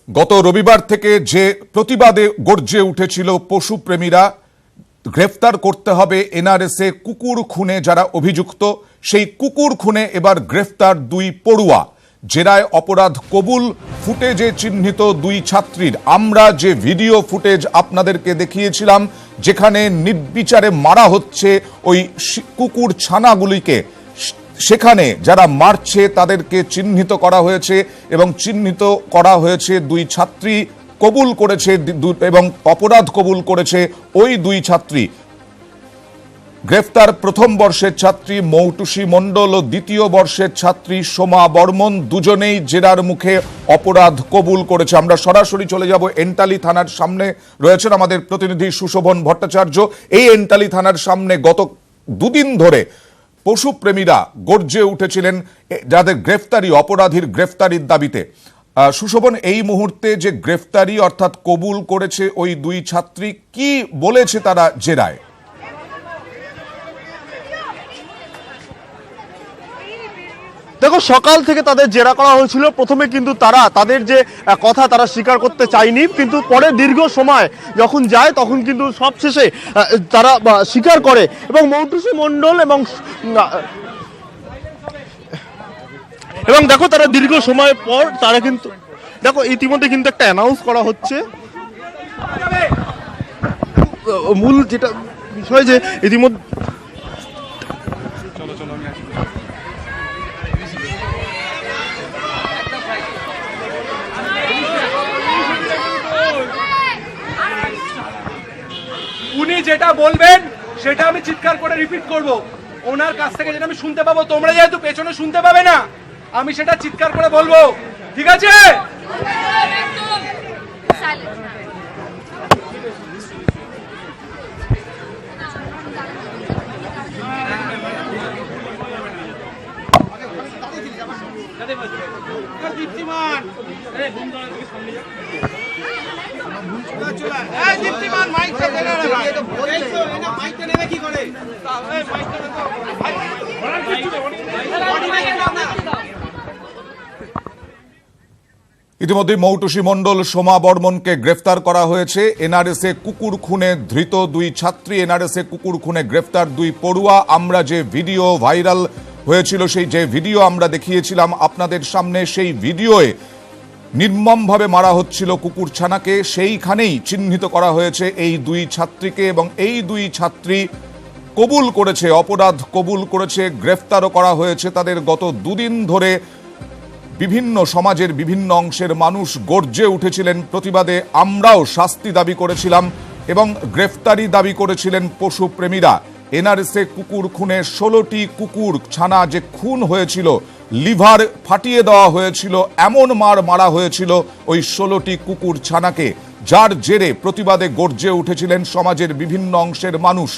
গত রবিবার থেকে যে প্রতিবাদে গর্জে উঠেছিল পশুপ্রেমীরা, গ্রেফতার করতে হবে এনআরএসে কুকুর খুনে যারা অভিযুক্ত, সেই কুকুর খুনে এবার গ্রেফতার দুই পড়ুয়া। জেরায় অপরাধ কবুল, ফুটেজে চিহ্নিত দুই ছাত্রীর। আমরা যে ভিডিও ফুটেজ আপনাদেরকে দেখিয়েছিলাম, যেখানে নির্বিচারে মারা হচ্ছে ওই কুকুর ছানাগুলিকে, সেখানে যারা মারছে তাদেরকে চিহ্নিত করা হয়েছে এবং চিহ্নিত করা হয়েছে দুই ছাত্রী কবুল করেছে এবং অপরাধ কবুল করেছে ওই দুই ছাত্রী। গ্রেফতার প্রথম বর্ষের ছাত্রী মৌটুসী মণ্ডল ও দ্বিতীয় বর্ষের ছাত্রী সোমা বর্মন, দুজনেই জেরার মুখে অপরাধ কবুল করেছে। আমরা সরাসরি চলে যাব এন্টালি থানার সামনে। রয়েছেন আমাদের প্রতিনিধি সুশোভন ভট্টাচার্য। এই এন্টালি থানার সামনে গত দুদিন ধরে পশুপ্রেমীরা গর্জে উঠেছিলেন যাদের গ্রেফতারি, অপরাধীর গ্রেফতারির দাবিতে। সুশোভন, এই মুহূর্তে যে গ্রেফতারি অর্থাৎ কবুল করেছে ওই দুই ছাত্রী, কি বলেছে তারা জেরায়? দেখো, সকাল থেকে তাদের জেরা করা হয়েছিল। প্রথমে কিন্তু তাদের যে কথা তারা স্বীকার করতে চায়নি, কিন্তু পরে দীর্ঘ সময় যখন যায় তখন কিন্তু সবশেষে তারা স্বীকার করে। এবং মৌটুসী মণ্ডল এবং দেখো, তারা দীর্ঘ সময় পর তারা কিন্তু দেখো ইতিমধ্যে কিন্তু একটা অ্যানাউন্স করা হচ্ছে। মূল যেটা বিষয় যে ইতিমধ্যে উনি যেটা বলবেন সেটা আমি চিৎকার করে রিপিট করব। ওনার কাছ থেকে যেটা আমি শুনতে পাবো, তোমরা যেহেতু পেছনে শুনতে পাবে না, আমি সেটা চিৎকার করে বলবো, ঠিক আছে? ইতিমধ্যে মৌটুসী মণ্ডল, সোমা বর্মনকে গ্রেফতার করা হয়েছে। এনআরএসে কুকুর খুনে ধৃত দুই ছাত্রী, এনআরএসে কুকুর খুনে গ্রেফতার দুই পড়ুয়া। আমরা যে ভিডিও ভাইরাল হয়েছিল, সেই যে ভিডিও আমরা দেখিয়েছিলাম আপনাদের সামনে, সেই ভিডিওয়ে নির্মমভাবে মারা হচ্ছিল কুকুর ছানাকে, সেইখানেই চিহ্নিত করা হয়েছে এই দুই ছাত্রীকে এবং এই দুই ছাত্রী কবুল করেছে, অপরাধ কবুল করেছে, গ্রেফতারও করা হয়েছে তাদের। গত দুদিন ধরে বিভিন্ন সমাজের বিভিন্ন অংশের মানুষ গর্জে উঠেছিলেন প্রতিবাদে। আমরাও শাস্তি দাবি করেছিলাম এবং গ্রেফতারি দাবি করেছিলেন পশুপ্রেমীরা। এনআরএসে কুকুর খুনে 16টি কুকুর ছানা যে খুন হয়েছিল, লিভার ফাটিয়ে দেওয়া হয়েছিল, এমন মারা হয়েছিল ওই 16টি কুকুর ছানাকে, যার জেরে প্রতিবাদে গর্জে উঠেছিলেন সমাজের বিভিন্ন অংশের মানুষ।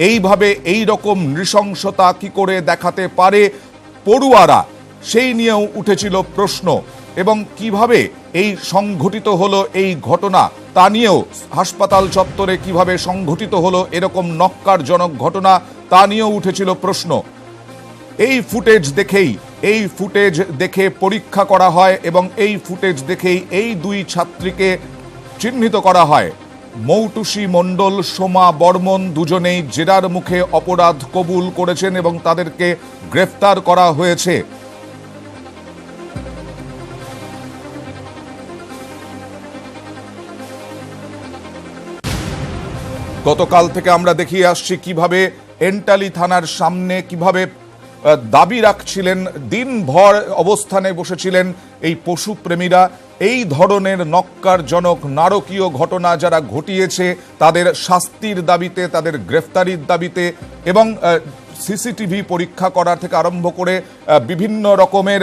এইভাবে এই রকম নৃশংসতা কি করে দেখাতে পারে পড়ুয়ারা, সেই নিয়েও উঠেছিল প্রশ্ন। এবং কিভাবে এই সংঘটিত হলো এই ঘটনা, তা নিয়েও হাসপাতাল চত্বরে কিভাবে সংঘটিত হলো এরকম নক্কারজনক ঘটনা, তা নিয়েও উঠেছিল প্রশ্ন। এই ফুটেজ দেখে পরীক্ষা করা হয় এবং এই ফুটেজ দেখেই এই দুই ছাত্রীকে চিহ্নিত করা হয়। মৌটুসী মণ্ডল, সোমা বর্মন দুজনেই জেরার মুখে অপরাধ কবুল করেছেন এবং তাদেরকে গ্রেফতার করা হয়েছে। গতকাল থেকে আমরা দেখিয়ে আসছি কিভাবে এন্টালি থানার সামনে কিভাবে দাবি রাখছিলেন, দিনভর অবস্থানে বসেছিলেন এই পশুপ্রেমীরা। এই ধরনের নক্কারজনক নারকীয় ঘটনা যারা ঘটিয়েছে তাদের শাস্তির দাবিতে, তাদের গ্রেফতারির দাবিতে এবং সিসিটিভি পরীক্ষা করা থেকে আরম্ভ করে বিভিন্ন রকমের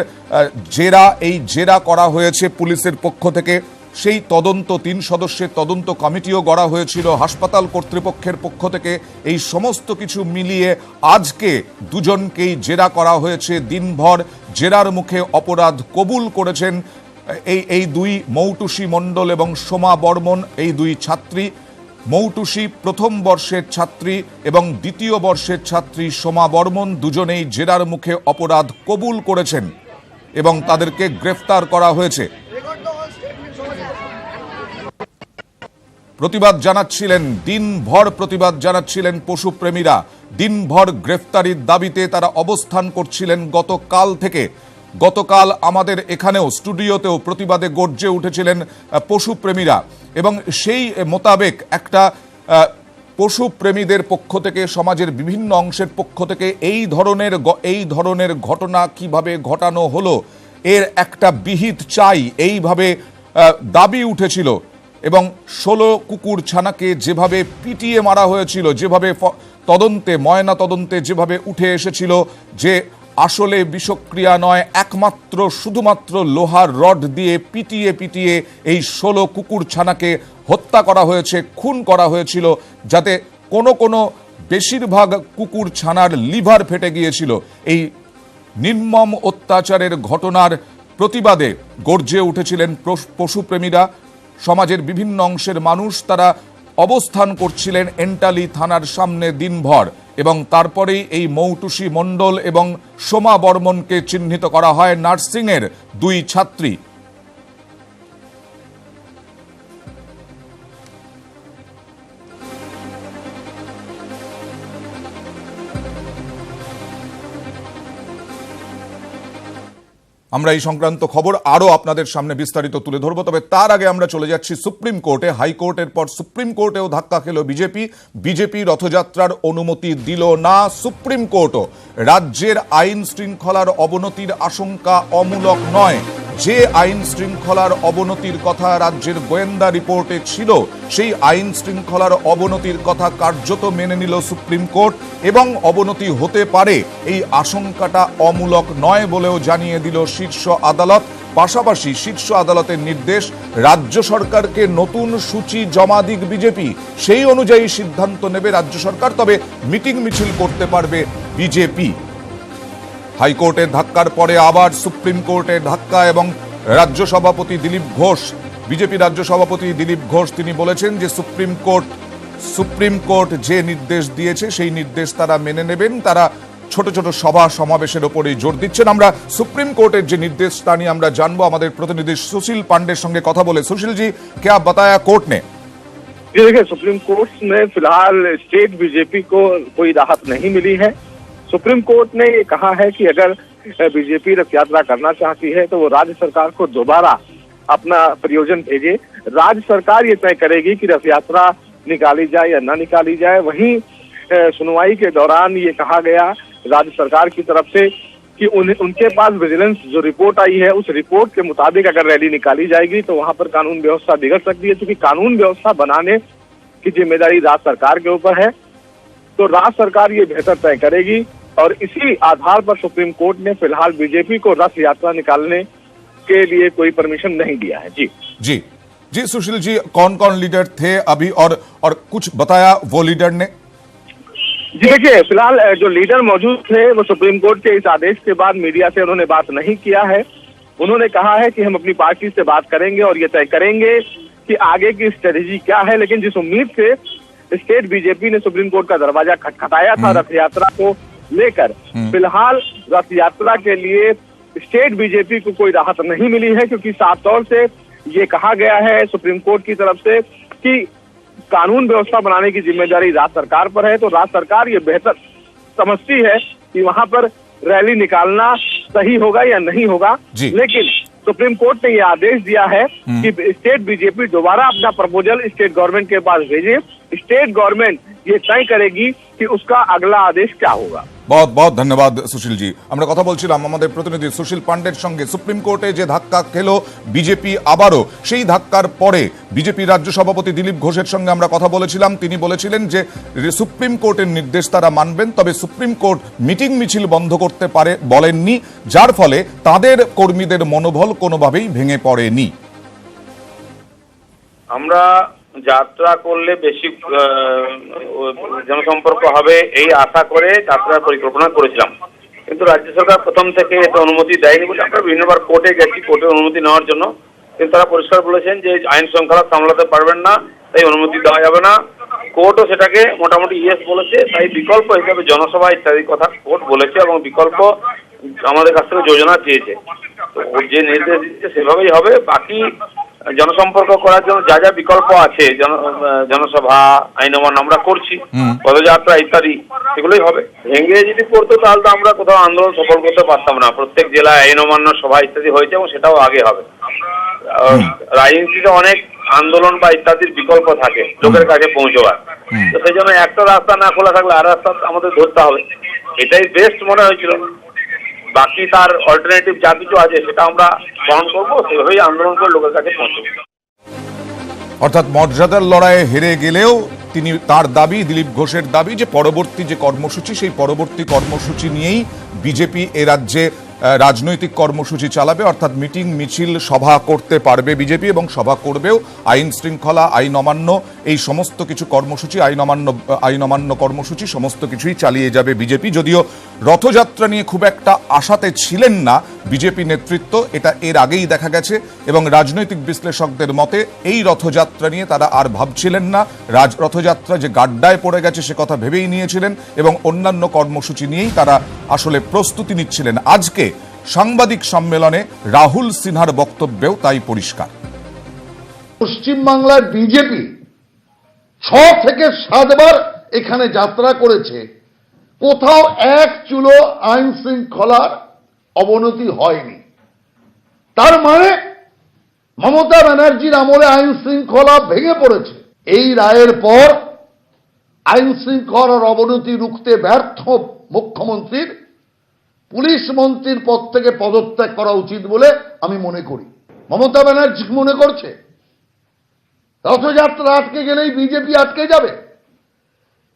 জেরা করা হয়েছে পুলিশের পক্ষ থেকে। সেই তদন্ত 3 সদস্যের তদন্ত কমিটিও গড়া হয়েছিল হাসপাতাল কর্তৃপক্ষের পক্ষ থেকে। এই সমস্ত কিছু মিলিয়ে আজকে দুজনকেই জেরা করা হয়েছে। দিনভর জেরার মুখে অপরাধ কবুল করেছেন এই দুই, মৌটুসী মণ্ডল এবং সোমা বর্মন, এই দুই ছাত্রী। মৌটুসী প্রথম বর্ষের ছাত্রী এবং দ্বিতীয় বর্ষের ছাত্রী সোমা বর্মন দুজনেই জেরার মুখে অপরাধ কবুল করেছেন এবং তাদেরকে গ্রেফতার করা হয়েছে। প্রতিবাদ জানাচ্ছিলেন, দিনভর প্রতিবাদ জানাচ্ছিলেন পশুপ্রেমীরা। দিনভর গ্রেফতারির দাবিতে তারা অবস্থান করছিলেন গতকাল থেকে। গতকাল আমাদের এখানেও স্টুডিওতেও প্রতিবাদে গর্জে উঠেছিলেন পশুপ্রেমীরা, এবং সেই মোতাবেক একটা পশুপ্রেমীদের পক্ষ থেকে, সমাজের বিভিন্ন অংশের পক্ষ থেকে এই ধরনের ঘটনা কিভাবে ঘটানো হলো এর একটা বিহিত চাই, এইভাবে দাবি উঠেছিল। এবং 16 কুকুর ছানাকে যেভাবে পিটিয়ে মারা হয়েছিল, যেভাবে ময়না তদন্তে যেভাবে উঠে এসেছিল যে আসলে বিষক্রিয়া নয়, একমাত্র শুধুমাত্র লোহার রড দিয়ে পিটিয়ে এই 16 কুকুর ছানাকে হত্যা করা হয়েছে, খুন করা হয়েছিল, যাতে কোনো বেশিরভাগ কুকুর ছানার লিভার ফেটে গিয়েছিল। এই নির্মম অত্যাচারের ঘটনার প্রতিবাদে গর্জে উঠেছিলেন পশুপ্রেমীরা। সমাজের বিভিন্ন অংশের মানুষ তারা অবস্থান করছিলেন এন্টালি থানার সামনে দিনভর, এবং তারপরেই এই মৌটুসী মণ্ডল এবং সোমা বর্মনকে চিহ্নিত করা হয় নার্সিংয়ের 2 ছাত্রী। আমরা এই সংক্রান্ত খবর আরো আপনাদের সামনে বিস্তারিত তুলে ধরবো, তবে তার আগে আমরা চলে যাচ্ছি সুপ্রিম কোর্টে। হাইকোর্টের পর সুপ্রিম কোর্টেও ধাক্কা খেল বিজেপি রথযাত্রার অনুমতি দিল না সুপ্রিম কোর্টও। রাজ্যের আইন শৃঙ্খলার অবনতির আশঙ্কা অমূলক নয়। যে আইন শৃঙ্খলার অবনতির কথা রাজ্যের গোয়েন্দা রিপোর্টে ছিল, সেই আইন শৃঙ্খলার অবনতির কথা কার্যত মেনে নিল সুপ্রিম কোর্ট, এবং অবনতি হতে পারে এই আশঙ্কাটা অমূলক নয় বলেও জানিয়ে দিল শীর্ষ আদালত। পাশাপাশি শীর্ষ আদালতের নির্দেশ, রাজ্য সরকারকে নতুন সূচি জমা দিক বিজেপি, সেই অনুযায়ী সিদ্ধান্ত নেবে রাজ্য সরকার, তবে মিটিং মিছিল করতে পারবে বিজেপি। হাইকোর্টের ধাক্কার পরে আবার সুপ্রিম কোর্টের ধাক্কা, এবং রাজ্য সভাপতি দিলীপ ঘোষ, বিজেপি রাজ্য সভাপতি দিলীপ ঘোষ, তিনি বলেছেন যে সুপ্রিম কোর্ট যে নির্দেশ দিয়েছে সেই নির্দেশ তারা মেনে নেবেন। তারা ছোট ছোট সভা সমাবেশের উপরেই জোর দিচ্ছেন। আমরা সুপ্রিম কোর্টের যে নির্দেশ তা নিয়ে আমরা জানবো আমাদের প্রতিনিধি সুশীল পাंडे সঙ্গে কথা বলে। सुशील जी, क्या बताया कोर्ट ने? देखिए, सुप्रीम कोर्ट में फिलहाल स्टेट बीजेपी को कोई राहत नहीं मिली है। सुप्रीम कोर्ट ने ये कहा है कि अगर बीजेपी रथ यात्रा करना चाहती है तो वो राज्य सरकार को दोबारा अपना प्रयोजन भेजे। राज्य सरकार ये तय करेगी कि रथ यात्रा निकाली जाए या न निकाली जाए। वहीं सुनवाई के दौरान ये कहा गया राज्य सरकार की तरफ से कि उनके पास विजिलेंस जो रिपोर्ट आई है, उस रिपोर्ट के मुताबिक अगर रैली निकाली जाएगी तो वहां पर कानून व्यवस्था बिगड़ सकती है, क्योंकि कानून व्यवस्था बनाने की जिम्मेदारी राज्य सरकार के ऊपर है। तो राज्य सरकार ये बेहतर तय करेगी, और इसी आधार पर सुप्रीम कोर्ट ने फिलहाल बीजेपी को रथ यात्रा निकालने के लिए कोई परमिशन नहीं दिया है। जी सुशील जी, कौन कौन लीडर थे अभी, और कुछ बताया वो लीडर ने? जी देखिए, फिलहाल जो लीडर मौजूद थे वो सुप्रीम कोर्ट के इस आदेश के बाद मीडिया से उन्होंने बात नहीं किया है। उन्होंने कहा है कि हम अपनी पार्टी से बात करेंगे और ये तय करेंगे कि आगे की स्ट्रेटेजी क्या है। लेकिन जिस उम्मीद से स्टेट बीजेपी ने सुप्रीम कोर्ट का दरवाजा खटखटाया था रथ यात्रा को लेकर, फिलहाल रथ यात्रा के लिए स्टेट बीजेपी को कोई राहत नहीं मिली है, क्योंकि साफ तौर से ये कहा गया है सुप्रीम कोर्ट की तरफ से कि कानून व्यवस्था बनाने की जिम्मेदारी राज्य सरकार पर है। तो राज्य सरकार ये बेहतर समझती है कि वहां पर रैली निकालना सही होगा या नहीं होगा। लेकिन सुप्रीम कोर्ट ने ये आदेश दिया है कि स्टेट बीजेपी दोबारा अपना प्रपोजल स्टेट गवर्नमेंट के पास भेजे। स्टेट गवर्नमेंट ये तय करेगी कि उसका अगला आदेश क्या होगा। बहुत बहुत धन्यवाद सुशील जी। আমরা কথা বলছিলাম আমাদের প্রতিনিধি সুশীল পান্ডের সঙ্গে। সুপ্রিম কোর্টে যে ধাক্কা খেলো বিজেপি আবারও, সেই ধাক্কার পরে বিজেপি রাজ্য সভাপতি দিলীপ ঘোষের সঙ্গে আমরা কথা বলেছিলাম। তিনি বলেছিলেন যে সুপ্রিম কোর্টের নির্দেশ তারা মানবেন, তবে সুপ্রিম কোর্ট মিটিং মিছিল বন্ধ করতে পারে বলেননি, যার ফলে তাদের কর্মীদের মনোবল কোনোভাবেই ভেঙে পড়েনি। আমরা যাত্রা করলে বেশি জনসম্পর্ক হবে এই আশা করে যাত্রার পরিকল্পনা করেছিলাম, কিন্তু রাজ্য সরকার প্রথম থেকে এটা অনুমতি দেয়নি বলে আমরা বিভিন্নবার কোর্টে গেছি কোর্টের অনুমতি নেওয়ার জন্য, কিন্তু তারা পরিষ্কার বলেছেন যে আইন শৃঙ্খলা সামলাতে পারবেন না, তাই অনুমতি দেওয়া যাবে না। কোর্টও সেটাকে মোটামুটি ইয়েস বলেছে, তাই বিকল্প হিসাবে জনসভা ইত্যাদি কথা কোর্ট বলেছে, এবং বিকল্প আমাদের কাছ থেকে যোজনা চেয়েছে। তো যে নির্দেশ দিচ্ছে সেভাবেই হবে। বাকি জনসম্পর্ক করার জন্য যা যা বিকল্প আছে, জনসভা, আইন অমান্য আমরা করছি, পদযাত্রা ইত্যাদি, এগুলোই হবে। ভেঙে যদি পড়তো তাহলে তো আমরা কোথাও আন্দোলন সফল করতে পারতাম না। প্রত্যেক জেলায় আইন অমান্য সভা ইত্যাদি হয়েছে এবং সেটাও আগে হবে। রাজনীতিতে অনেক আন্দোলন বা ইত্যাদির বিকল্প থাকে লোকের কাছে পৌঁছবার, তো সেই জন্য একটা রাস্তা না খোলা থাকলে আর রাস্তা আমাদের ধরতে হবে। এটাই বেস্ট মনে হয়েছিল। বাকি তার অল্টারনেটিভ যা কিছু আছে সেটা আমরা গ্রহণ করবো, সেভাবেই আন্দোলন করে লোকের কাছে পৌঁছবো। অর্থাৎ মর্যাদার লড়াইয়ে হেরে গেলেও তার দাবি, দিলীপ ঘোষের দাবি, যে পরবর্তী যে কর্মসূচি, সেই পরবর্তী কর্মসূচি নিয়েই বিজেপি এ রাজ্যে রাজনৈতিক কর্মসূচি চালাবে। অর্থাৎ মিটিং, মিছিল, সভা করতে পারবে বিজেপি এবং সভা করবেও। আইন শৃঙ্খলা, আইন অমান্য, এই সমস্ত কিছু কর্মসূচি, আইন অমান্য কর্মসূচি সমস্ত কিছুই চালিয়ে যাবে বিজেপি। যদিও রথযাত্রা নিয়ে খুব একটা আশাতে ছিলেন না বিজেপি নেতৃত্ব, এটা এর আগেই দেখা গেছে, এবং রাজনৈতিক বিশ্লেষকদের মতে এই রথযাত্রা নিয়ে তারা আর ভাবছিলেন না। রথযাত্রা যে গাড্ডায় পড়ে গেছে সে কথা ভেবেই নিয়েছিলেন এবং অন্যান্য কর্মসূচি নিয়েই তারা আসলে প্রস্তুতি নিচ্ছিলেন। আজকে সাংবাদিক সম্মেলনে রাহুল সিনহার বক্তব্যেও তাই পরিষ্কার। পশ্চিমবাংলার বিজেপি 6 থেকে 7 বার এখানে যাত্রা করেছে, কোথাও এক চুলো আইন শৃঙ্খলার অবনতি হয়নি। তার মানে মমতা ব্যানার্জির আমলে আইন শৃঙ্খলা ভেঙে পড়েছে। এই রায়ের পর আইন শৃঙ্খলার অবনতি রুখতে ব্যর্থ মুখ্যমন্ত্রীর পুলিশ মন্ত্রীর পদ থেকে পদত্যাগ করা উচিত বলে আমি মনে করি। মমতা ব্যানার্জি মনে করছে রথযাত্রা আটকে গেলেই বিজেপি আটকে যাবে,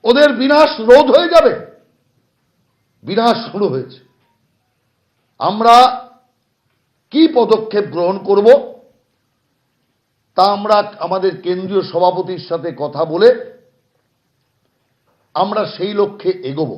ওদের বিনাশ রোধ হয়ে যাবে। বিনাশ শুরু হয়েছে। আমরা কি পদক্ষেপ গ্রহণ করব তা আমরা আমাদের কেন্দ্রীয় সভাপতির সাথে কথা বলে আমরা সেই লক্ষ্যে এগোবো।